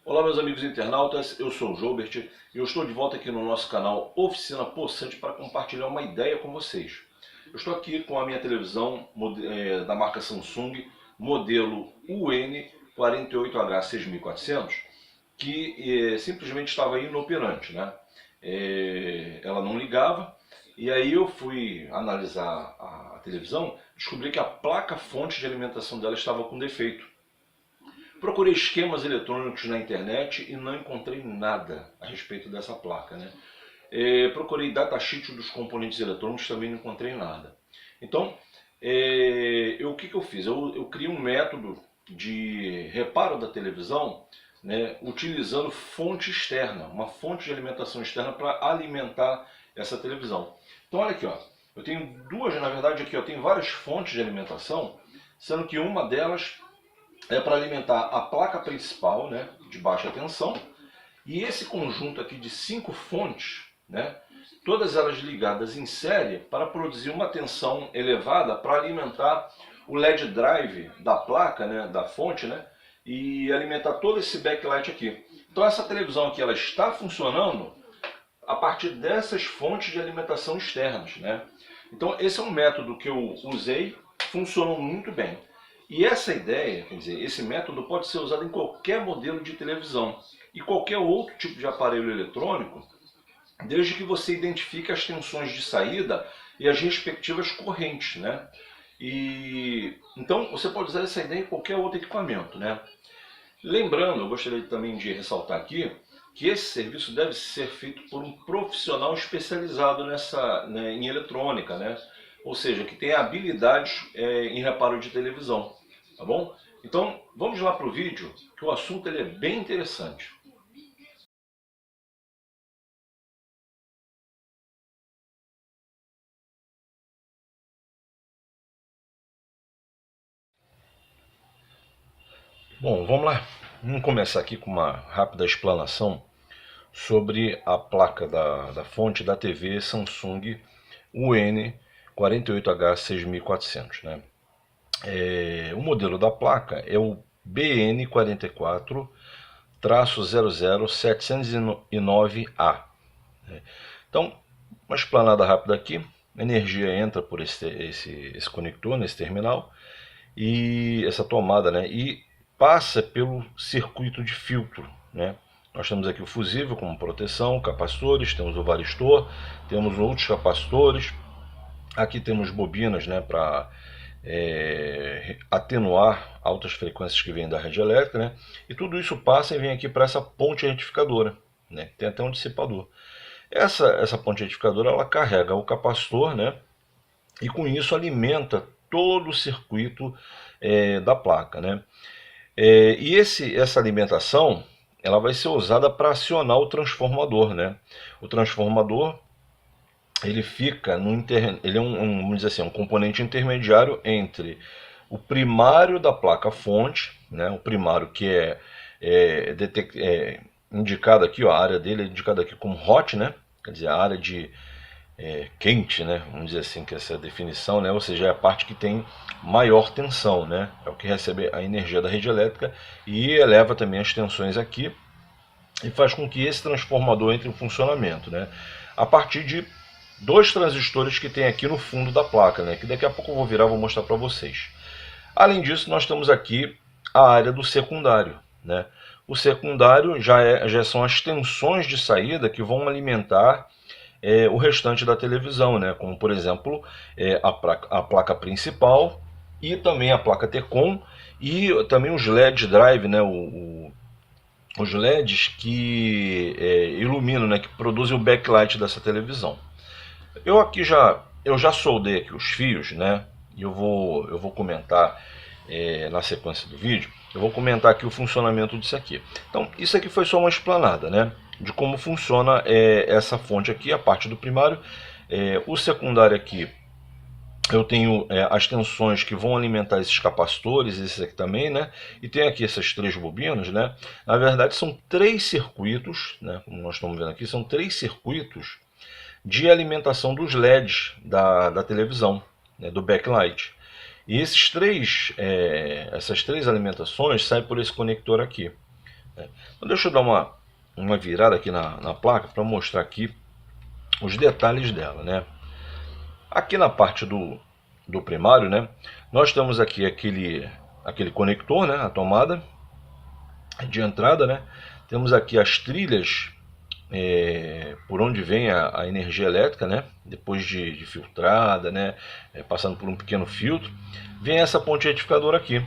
Olá meus amigos internautas, eu sou o Joubert e eu estou de volta aqui no nosso canal Oficina Poçante para compartilhar uma ideia com vocês. Eu estou aqui com a minha televisão da marca Samsung, modelo UN48H6400, que simplesmente estava inoperante, né? Ela não ligava e aí eu fui analisar a televisão, descobri que a placa-fonte de alimentação dela estava com defeito. Procurei esquemas eletrônicos na internet e não encontrei nada a respeito dessa placa, né? Procurei datasheet dos componentes eletrônicos, também não encontrei nada. Então, o que eu fiz? Eu criei um método de reparo da televisão, né, utilizando fonte externa, uma fonte de alimentação externa para alimentar essa televisão. Então olha aqui, ó, eu tenho duas, na verdade aqui, ó, tem várias fontes de alimentação, sendo que uma delas é para alimentar a placa principal, né, de baixa tensão, e esse conjunto aqui de 5 fontes, né, todas elas ligadas em série para produzir uma tensão elevada para alimentar o LED drive da placa, né, da fonte, né, e alimentar todo esse backlight aqui. Então essa televisão aqui ela está funcionando a partir dessas fontes de alimentação externas, né? Então esse é um método que eu usei, funcionou muito bem. E essa ideia, quer dizer, esse método pode ser usado em qualquer modelo de televisão e qualquer outro tipo de aparelho eletrônico, desde que você identifique as tensões de saída e as respectivas correntes, né? E então você pode usar essa ideia em qualquer outro equipamento, né? Lembrando, eu gostaria também de ressaltar aqui que esse serviço deve ser feito por um profissional especializado né, em eletrônica, né? Ou seja, que tenha habilidades em reparo de televisão, tá bom? Então, vamos lá para o vídeo, que o assunto ele é bem interessante. Bom, vamos lá. Vamos começar aqui com uma rápida explanação sobre a placa da fonte da TV Samsung UN48H6400, né? O modelo da placa é o BN44-00709A. Então, uma explanada rápida aqui, a energia entra por esse conector, nesse terminal, e essa tomada, né, e passa pelo circuito de filtro, né. Nós temos aqui o fusível como proteção, capacitores, temos o varistor, temos outros capacitores, aqui temos bobinas, né, para atenuar altas frequências que vêm da rede elétrica, né, e tudo isso passa e vem aqui para essa ponte retificadora, né, tem até um dissipador. Essa ponte retificadora ela carrega o capacitor, né, e com isso alimenta todo o circuito da placa, né. E essa alimentação ela vai ser usada para acionar o transformador, né. O transformador ele fica ele é vamos dizer assim, um componente intermediário entre o primário da placa fonte, né, o primário que é indicado aqui, ó, a área dele é indicada aqui como hot, né, quer dizer, a área de quente, né, vamos dizer assim, que essa definição, né, ou seja, é a parte que tem maior tensão, né, é o que recebe a energia da rede elétrica e eleva também as tensões aqui e faz com que esse transformador entre em funcionamento, né, a partir de dois transistores que tem aqui no fundo da placa, né, que daqui a pouco eu vou virar e vou mostrar para vocês. Além disso, nós temos aqui a área do secundário, né. O secundário já são as tensões de saída que vão alimentar o restante da televisão, né, como por exemplo a placa principal e também a placa T-CON e também os LED drive, né, os LEDs que iluminam, né, que produzem o backlight dessa televisão. Eu já soldei aqui os fios, né, e eu vou comentar na sequência do vídeo, eu vou comentar aqui o funcionamento disso aqui. Então, isso aqui foi só uma explanada, né, de como funciona essa fonte aqui, a parte do primário. O secundário aqui, eu tenho as tensões que vão alimentar esses capacitores, esses aqui também, né? E tem aqui essas três bobinas, né? Na verdade são três circuitos, né? Como nós estamos vendo aqui, são três circuitos de alimentação dos LEDs da televisão, né? Do backlight. E essas três alimentações saem por esse conector aqui. né? Então deixa eu dar uma virada aqui na placa para mostrar aqui os detalhes dela, né? Aqui na parte do primário, né, nós temos aqui aquele conector, né, a tomada de entrada, né? Temos aqui as trilhas por onde vem a energia elétrica, né? Depois de filtrada, né? Passando por um pequeno filtro, vem essa ponte retificadora aqui,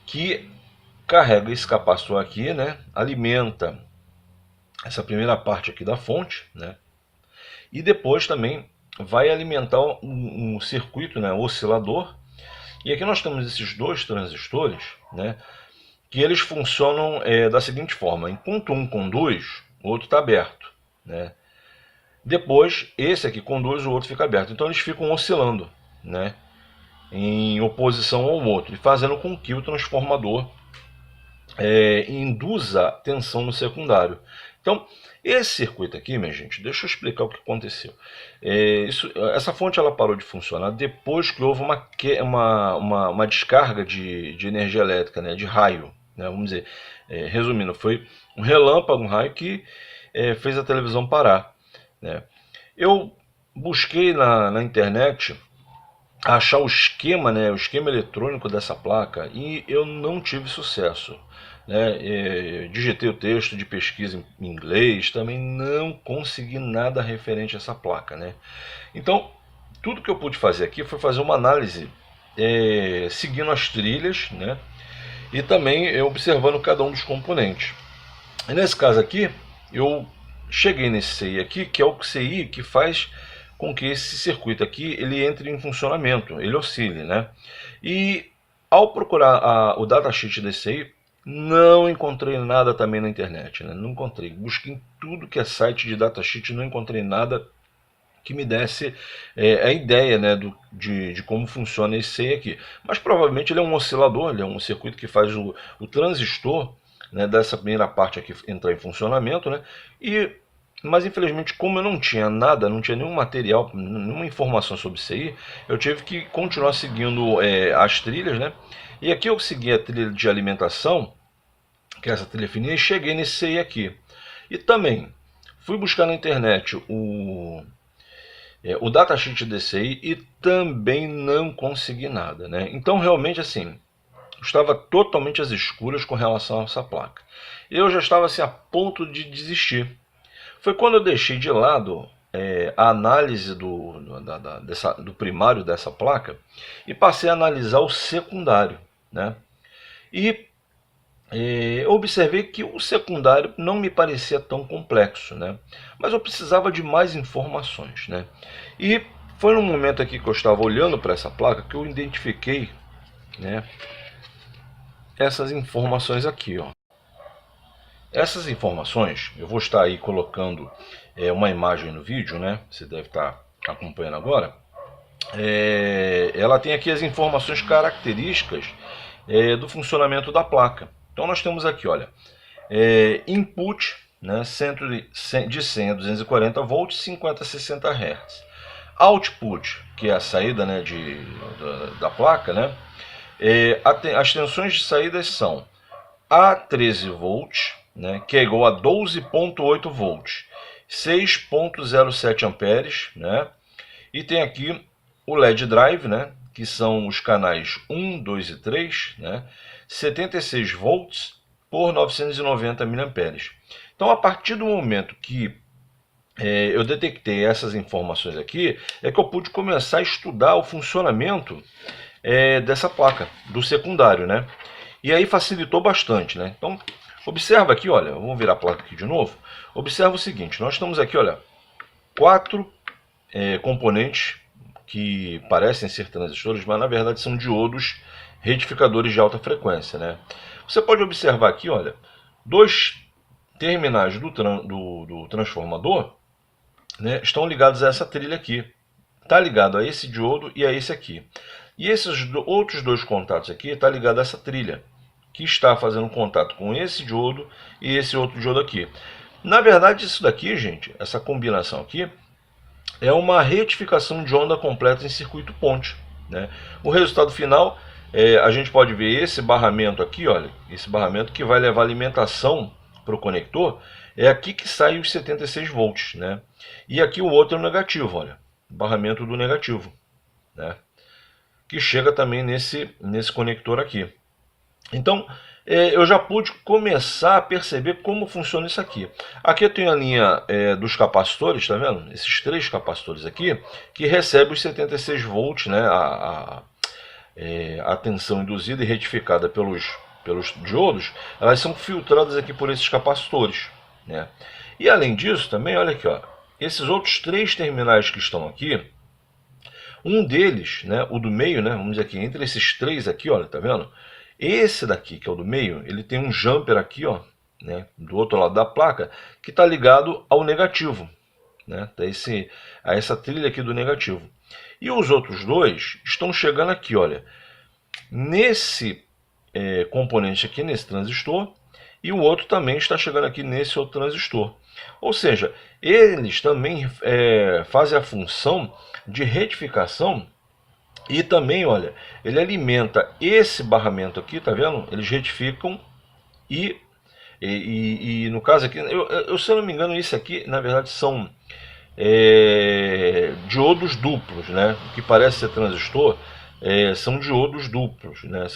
que carrega esse capacitor aqui, né? Alimenta essa primeira parte aqui da fonte, né? E depois também vai alimentar um circuito, né? Oscilador. E aqui nós temos esses dois transistores, né? Que eles funcionam da seguinte forma: em ponto 1 conduz, o outro está aberto, né? Depois, esse aqui conduz, o outro fica aberto. Então eles ficam oscilando, né, em oposição ao outro, e fazendo com que o transformador induza tensão no secundário. Então, esse circuito aqui, minha gente, deixa eu explicar o que aconteceu. Essa fonte ela parou de funcionar depois que houve uma descarga de energia elétrica, né, de raio, né, vamos dizer, resumindo, foi um relâmpago, um raio que fez a televisão parar, né. Eu busquei na internet achar o esquema, né, o esquema eletrônico dessa placa, e eu não tive sucesso, né. Digitei o texto de pesquisa em inglês, também não consegui nada referente a essa placa, né. Então, tudo que eu pude fazer aqui foi fazer uma análise seguindo as trilhas, né, e também observando cada um dos componentes. E nesse caso aqui, eu cheguei nesse CI aqui, que é o CI que faz com que esse circuito aqui ele entre em funcionamento, ele oscile, né? E ao procurar o datasheet desse CI, não encontrei nada também na internet, né? Não encontrei. Busquei em tudo que é site de datasheet, não encontrei nada que me desse a ideia, né, de como funciona esse CI aqui. Mas provavelmente ele é um oscilador, ele é um circuito que faz o transistor, né, dessa primeira parte aqui entrar em funcionamento, né? Mas infelizmente, como eu não tinha nada, não tinha nenhum material, nenhuma informação sobre CI, eu tive que continuar seguindo as trilhas, né? E aqui eu segui a trilha de alimentação, que é essa trilha fininha, e cheguei nesse CI aqui. E também fui buscar na internet o datasheet desse CI e também não consegui nada, né? Então realmente assim, estava totalmente às escuras com relação a essa placa. Eu já estava assim a ponto de desistir. Foi quando eu deixei de lado a análise do primário dessa placa e passei a analisar o secundário, né? E observei que o secundário não me parecia tão complexo, né? Mas eu precisava de mais informações, né? E foi num momento aqui que eu estava olhando para essa placa que eu identifiquei, né, essas informações aqui, ó. Essas informações, eu vou estar aí colocando uma imagem no vídeo, né? Você deve estar acompanhando agora. Ela tem aqui as informações características do funcionamento da placa. Então nós temos aqui, olha, input, né, de 100 a 240 volts, 50 a 60 Hz. Output, que é a saída, né, da placa, né? As tensões de saída são a 13 volts, né, que é igual a 12,8 volts, 6,07 amperes, né, e tem aqui o LED drive, né, que são os canais 1, 2 e 3, né, 76 volts por 990 miliamperes. Então, a partir do momento que eu detectei essas informações aqui, é que eu pude começar a estudar o funcionamento dessa placa, do secundário, né? E aí facilitou bastante, né? Então, observa aqui, olha, vamos virar a placa aqui de novo. Observa o seguinte, nós temos aqui, olha, 4 componentes que parecem ser transistores, mas na verdade são diodos retificadores de alta frequência, né? Você pode observar aqui, olha, 2 terminais do transformador, né, estão ligados a essa trilha aqui. Está ligado a esse diodo e a esse aqui. E esses outros 2 contatos aqui está ligado a essa trilha, que está fazendo contato com esse diodo e esse outro diodo aqui. Na verdade, isso daqui, gente, essa combinação aqui, é uma retificação de onda completa em circuito ponte, né? O resultado final a gente pode ver esse barramento aqui, olha, esse barramento que vai levar alimentação para o conector, é aqui que sai os 76 volts, né? E aqui o outro é o negativo, olha, barramento do negativo, né? Que chega também nesse conector aqui. Então, eu já pude começar a perceber como funciona isso aqui. Aqui eu tenho a linha dos capacitores, tá vendo? Esses 3 capacitores aqui, que recebem os 76 volts, né? A tensão induzida e retificada pelos diodos, elas são filtradas aqui por esses capacitores, né? E além disso também, olha aqui, ó, esses outros 3 terminais que estão aqui, um deles, né, o do meio, né, vamos dizer aqui, entre esses 3 aqui, olha, tá vendo? Esse daqui, que é o do meio, ele tem um jumper aqui, ó, né, do outro lado da placa, que está ligado ao negativo, né, tá a essa trilha aqui do negativo. E os outros 2 estão chegando aqui, olha, nesse componente aqui, nesse transistor, e o outro também está chegando aqui nesse outro transistor. Ou seja, eles também fazem a função de retificação e também, olha, ele alimenta esse barramento aqui, tá vendo? Eles retificam e no caso aqui, se eu não me engano, isso aqui, na verdade, são diodos duplos, né? O que parece ser transistor são diodos duplos, né?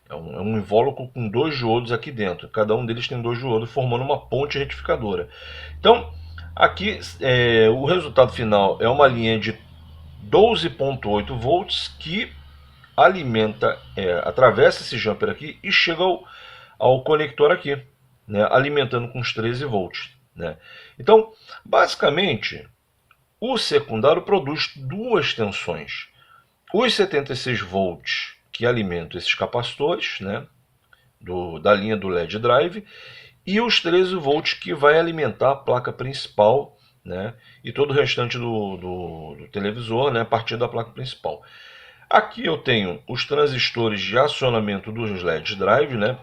É um invólucro com 2 diodos aqui dentro. Cada um deles tem 2 diodos formando uma ponte retificadora. Então, aqui o resultado final é uma linha de 12,8 volts que alimenta, atravessa esse jumper aqui e chega ao conector aqui, né, alimentando com os 13 volts. Né? Então, basicamente, o secundário produz 2 tensões. Os 76 volts que alimentam esses capacitores, né, da linha do LED drive, e os 13 volts que vai alimentar a placa principal, né, e todo o restante do televisor, né, a partir da placa principal. Aqui eu tenho os transistores de acionamento dos LED drive, né,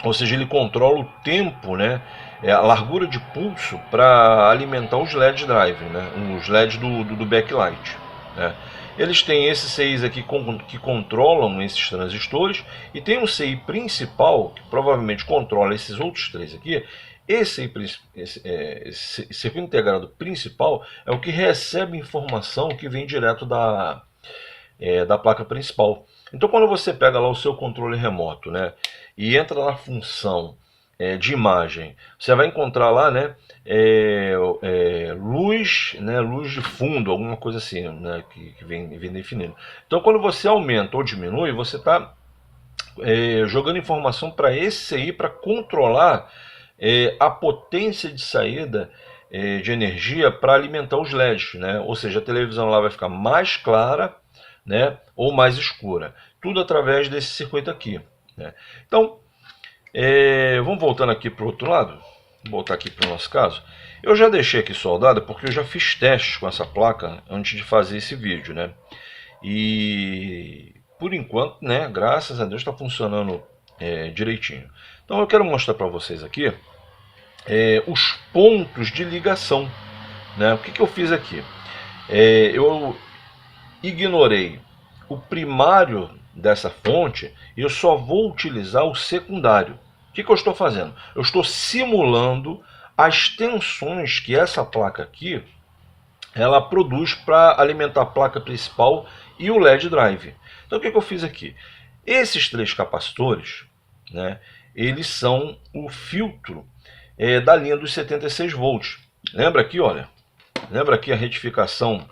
ou seja, ele controla o tempo, né, a largura de pulso para alimentar os LED drive, né, os LEDs do backlight. Né. Eles têm esses CIs aqui que controlam esses transistores, e tem um CI principal que provavelmente controla esses outros 3 aqui. Esse circuito integrado principal é o que recebe informação que vem direto da placa principal. Então, quando você pega lá o seu controle remoto, né, e entra na função de imagem, você vai encontrar lá, né, luz, né, luz de fundo, alguma coisa assim, né, que vem definindo. Então, quando você aumenta ou diminui, você está jogando informação para esse CI para controlar a potência de saída de energia para alimentar os LEDs, né? Ou seja, a televisão lá vai ficar mais clara, né, ou mais escura. Tudo através desse circuito aqui. Né? Então, vamos voltando aqui para o outro lado. Vou voltar aqui para o nosso caso. Eu já deixei aqui soldada porque eu já fiz testes com essa placa antes de fazer esse vídeo, né? E por enquanto, né, graças a Deus está funcionando direitinho. Então eu quero mostrar para vocês aqui os pontos de ligação. Né? O que eu fiz aqui? Eu ignorei o primário dessa fonte e eu só vou utilizar o secundário. O que eu estou fazendo? Eu estou simulando as tensões que essa placa aqui ela produz para alimentar a placa principal e o LED drive. Então o que eu fiz aqui? Esses 3 capacitores, né, eles são o filtro da linha dos 76 volts. Lembra aqui, olha, lembra aqui a retificação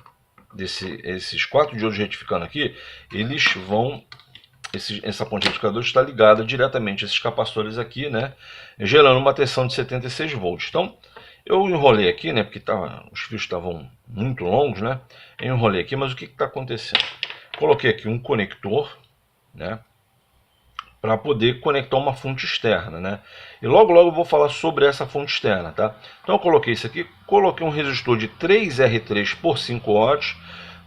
esses 4 diodos retificando aqui, eles vão, essa ponte retificadora está ligada diretamente a esses capacitores aqui, né, gerando uma tensão de 76 volts. Então, eu enrolei aqui, né, porque os fios estavam muito longos, né, eu enrolei aqui, mas o que está acontecendo? Coloquei aqui um conector, né, para poder conectar uma fonte externa, né? E logo eu vou falar sobre essa fonte externa, tá? Então eu coloquei isso aqui, coloquei um resistor de 3R3 por 5 watts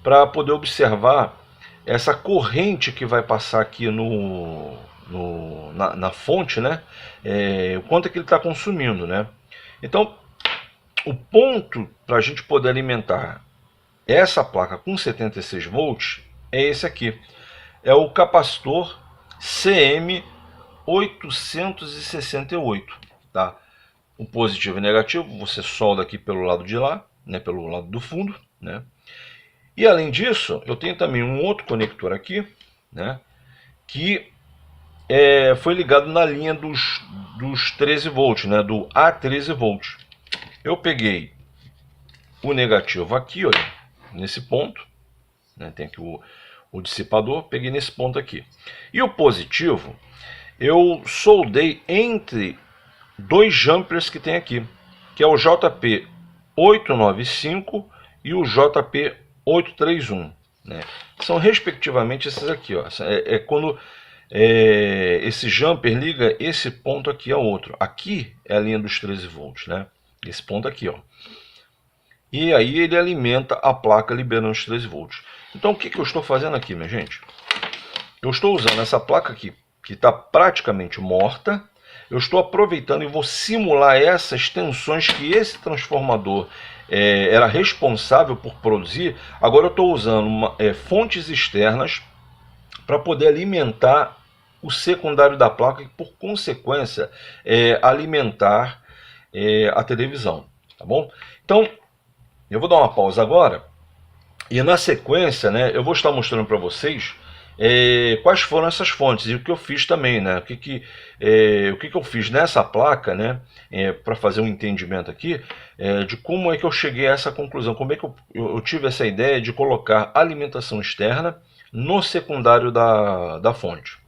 para poder observar essa corrente que vai passar aqui na fonte, né? O quanto é que ele está consumindo, né? Então, o ponto para a gente poder alimentar essa placa com 76 volts é esse aqui. é o capacitor CM868, tá? O positivo e negativo você solda aqui pelo lado de lá, né, pelo lado do fundo, né? E além disso, eu tenho também um outro conector aqui, né, que foi ligado na linha dos 13 volts, né, do A13 volts. Eu peguei o negativo aqui, olha, nesse ponto, né, tem aqui o dissipador, peguei nesse ponto aqui. E o positivo, eu soldei entre dois jumpers que tem aqui, que é o JP895 e o JP831, né? São respectivamente esses aqui, ó. Quando esse jumper liga esse ponto aqui ao outro. Aqui é a linha dos 13 volts, né? Esse ponto aqui, ó. E aí ele alimenta a placa liberando os 13 volts. Então o que eu estou fazendo aqui, minha gente? Eu estou usando essa placa aqui, que está praticamente morta. Eu estou aproveitando e vou simular essas tensões que esse transformador era responsável por produzir. Agora eu estou usando fontes externas para poder alimentar o secundário da placa e, por consequência, alimentar a televisão, tá bom? Então, eu vou dar uma pausa agora e na sequência, né, eu vou estar mostrando para vocês quais foram essas fontes e o que eu fiz também, né? O que eu fiz nessa placa, né? Para fazer um entendimento aqui de como é que eu cheguei a essa conclusão, como é que eu tive essa ideia de colocar alimentação externa no secundário da fonte.